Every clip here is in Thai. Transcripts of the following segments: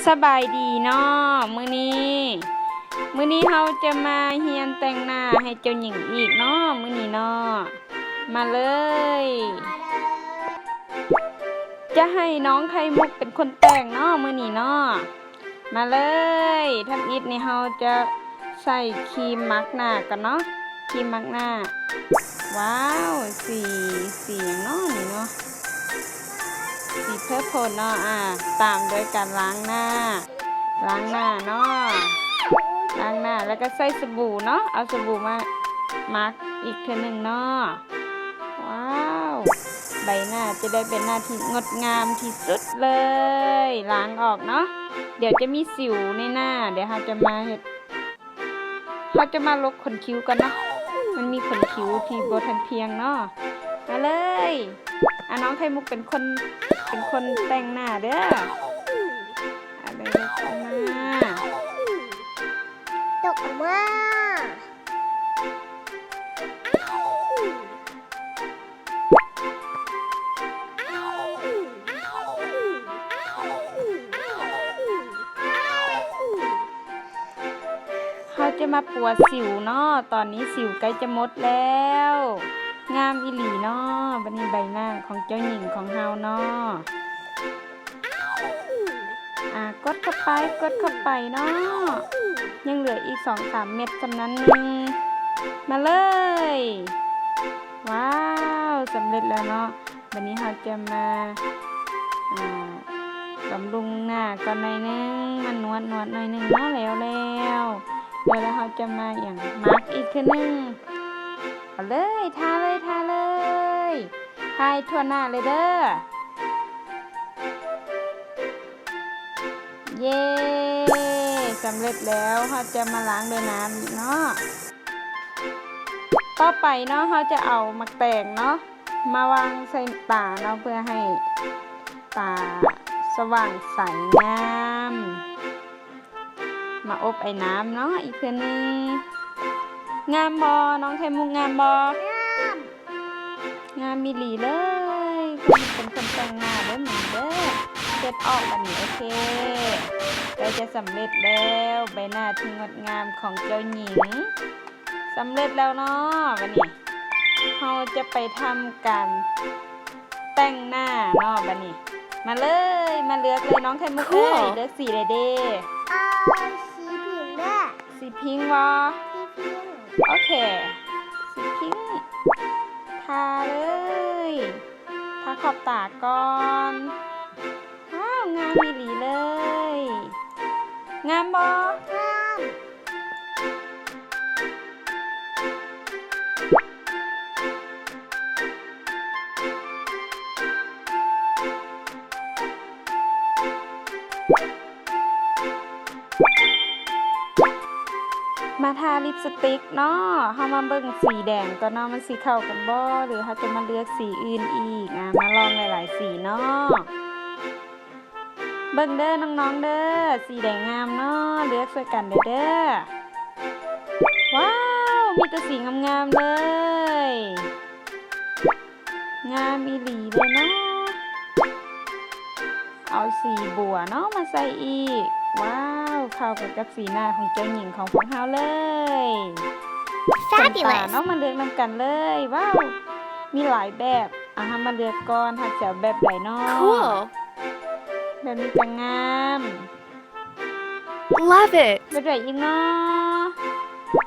สบายดีเนาะมื้อนี้เราจะมาเฮียนแต่งหน้าให้เจ้าหญิงอีกเนาะมื้อนี้เนาะมาเลยจะให้น้องไข่มุกเป็นคนแต่งเนาะมื้อนี้เนาะมาเลยทำอิฐนี่เราจะใส่ครีมมาร์กหน้ากันเนาะครีมมาร์กหน้าว้าวสีอย่างเนาะนี่เนาะสีเพอร์โพลเนาะตามด้วยการล้างหน้าเนาะล้างหน้าแล้วก็ใส่สบู่เนาะเอาสบู่มามาร์กอีกทีหนึ่งเนาะว้าวใบหน้าจะได้เป็นหน้าที่งดงามที่สุดเลยล้างออกเนาะเดี๋ยวจะมีสิวในหน้าเดี๋ยวเราจะมาลบขนคิ้วกันเนาะมันมีขนคิ้วที่บ่ทันเพียงเนาะมาเลยน้องไข่มุกเป็นคนแต่งหน้าเด้ออะไรเด้อเข้ามาตกมาเขาจะมาปวดสิวเนาะตอนนี้สิวใกล้จะหมดแล้วงามอีหลีเนาะบัดนี้ใบหน้าของเจ้าหญิงของเฮาเนาะกดเข้าไปเนาะยังเหลืออีก 2-3 เม็ดจำนั้นนึงมาเลยว้าวสำเร็จแล้วเนาะวันนี้เราจะมาบำรุงหน้าก่อนหน่อยนึงมันนวดหน่อยนึงเนาะแล้วเราจะมาอย่างมาร์กอีกทีนึงเอาเลยทาเลยทาทั่วหน้าเลยเด้อเย้สำเร็จแล้วเราจะมาล้างด้วยน้ำเนาะต่อไปเนาะเราจะเอามาแต่งเนาะมาวางใส่ตาเนาะเพื่อให้ตาสว่างใสงามมาอบไอ้น้ำเนาะอีกเพื่อนึงงามบอน้องไข่มุกงามงามมีหลีเลยเป็นคนแต่งหน้าเด้อเหมือนเด้อเสร็จออกแบบนี้โอเคเราจะสำเร็จแล้วใบหน้าที่งดงามของเจ้าหญิงสำเร็จแล้วเนาะวันนี้เราจะไปทำการแต่งหน้าเนาะวันนี้มาเลยมาเลือกเลยน้องไข่มุกเลือกสีเลยเด้สีผิงแม่ สีพิงค์วะโอเคสีพิงค์ทาเลยทาขอบตาก่อนว้าวงามมีหลีเลยงามบอมาทาลิปสติกเนาะเฮามาเบิ่งสีแดงก็เนาะมันสีเข้ากันบ่หรือเฮาจะมาเลือกสีอื่นอีกมาลองหลายๆสีเนาะเบิ่งเด้อน้องๆเด้อสีแดงงามเนาะเลือกช่วยกันเด้อว้าวมีแต่สีงามๆเลยงามอีหลีเลยเนาะเอาสีบัวเนาะมาใส่อีกว้าวเข้ากับสีหน้าของเจ้าหญิงของพวกเราเลยขนตาเนาะมาเลือกนำกันเลยว้าวมีหลายแบบมาเลือกก่อนถ้าจะแบบไหนเนาะแบบนี้จะงาม Love it แบบไหนอีกเนาะ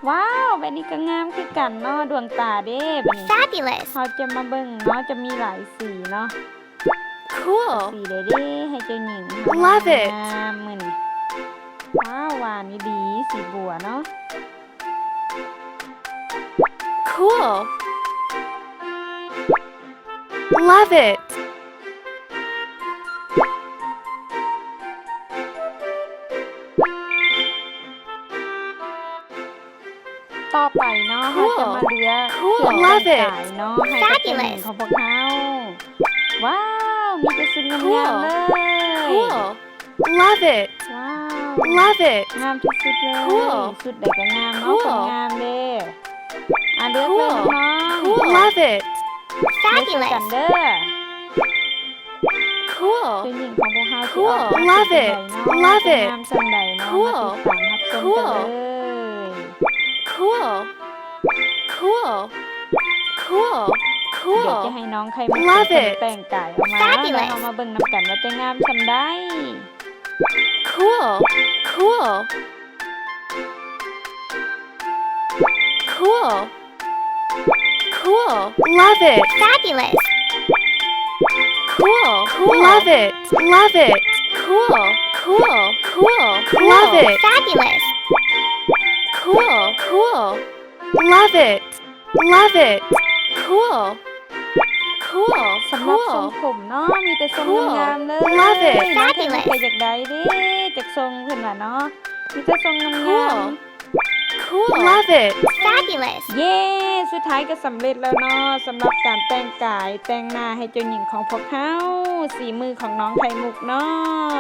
ว้าวแบบนี้ก็งามคือกันเนาะดวงตาเด้แบบนี้ Fabulous เราจะมาเบิ่งเนาะจะมีหลายสีเนาะ Cool สีเด้ให้เจ้าหญิง Love it งามมือนี่ว้าวหวานนี่ดีสีบัวเนาะ Cool Love it ต่อไปเนาะเราจะมาเลือกเครื่องแต่งกายเนาะให้กับเจ้าหญิงของพวกเราว้าวมีแต่สุดงามๆเลย Cool Love it ว้าว Love it งามที่สุดเลย Cool สุดใดก็งามเนาะ Cool คนงามเด้เลือกเลยน้อง Love it เลือกกันเด้อ Cool. เจ้าหญิงของพวกเฮาสิ Cool ออกมา Love เป็น it จังได Love เนาะ it งามส่วนใดเนาะ Cool มาติดตามรับชมกันเลย Cool. Cool. Cool. เดี๋ยว Cool. จะให้น้องไข่มุก Love เป็นคน it แต่งกายออกมา Fabulous แล้วเอามาเบิ่งนำกันว่าจะงามส่ำได้ Cool. Cool. Cool. Cool. Love it. Fabulous. Cool. Cool. Love it. Love it. Cool. Cool. Cool. Love it. Fabulous. Cool. Cool. Love it. Love it. Cool. Cool. สำหรับทรง Cool. ผมเนาะมีแต่ทรง Cool งามๆเลย Love it น้องไข่มุก Fabulous ก็อยากได้เด้จากทรงเพิ่นว่าเนาะมีแต่ทรงงาม Cool. Cool. Love it. Fabulous. ๆเย้สุดท้ายก็สำเร็จแล้วเนาะสำหรับการแต่งกายแต่งหน้าให้เจ้าหญิงของพวกเฮาสีมือของน้องไข่มุกเนา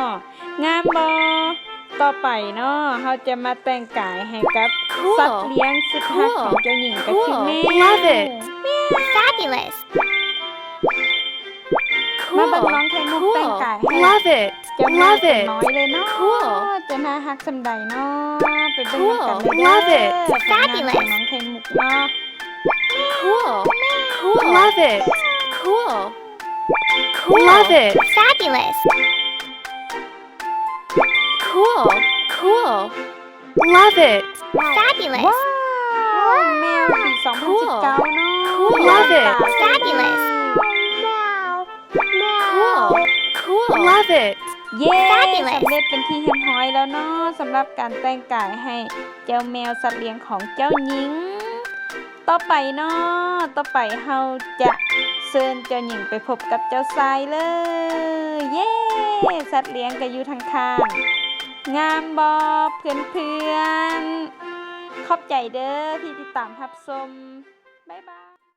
ะงามบ่ต่อไปเนาะเฮาจะมาแต่งกายให้กับ Cool สัตว์เลี้ยงสุดฮัก Cool ของเจ้าหญิงก็คือ Cool แมว Love it Fabulous. มาเบิ่ง Cool. น้องไข่มุกแต่ง Cool. กายให้ Love it. เจ้าแม่ Love ตัว it. น้อยเลยเนาะ Cool จะน่าฮักสำใดเนาะไปเบิ่ง Cool นำกันเลยเด้อ Love it ผลงานของน้องไข่มุกเนาะ Cool. Cool. Love it. Cool. Cool. Love it. Fabulous. Cool. Cool. Love it. Fabulous. ว้าวแมวปี2019เนาะ Cool Love it ตา Fabulous. Cool. Cool. Love it. เย้ Fabulous สำเร็จเป็นที่เรียบร้อยแล้วเนาะสำหรับการแต่งกายให้เจ้าแมวสัตว์เลี้ยงของเจ้าหญิง ต่อไปเนาะต่อไปเฮาจะเชิญเจ้าหญิงไปพบกับเจ้าทรายเลย เย้สัตว์เลี้ยงก็อยู่ทางข้างงามบอเพื่อนๆขอบใจเด้อที่ติดตามรับชมบ๊ายบาย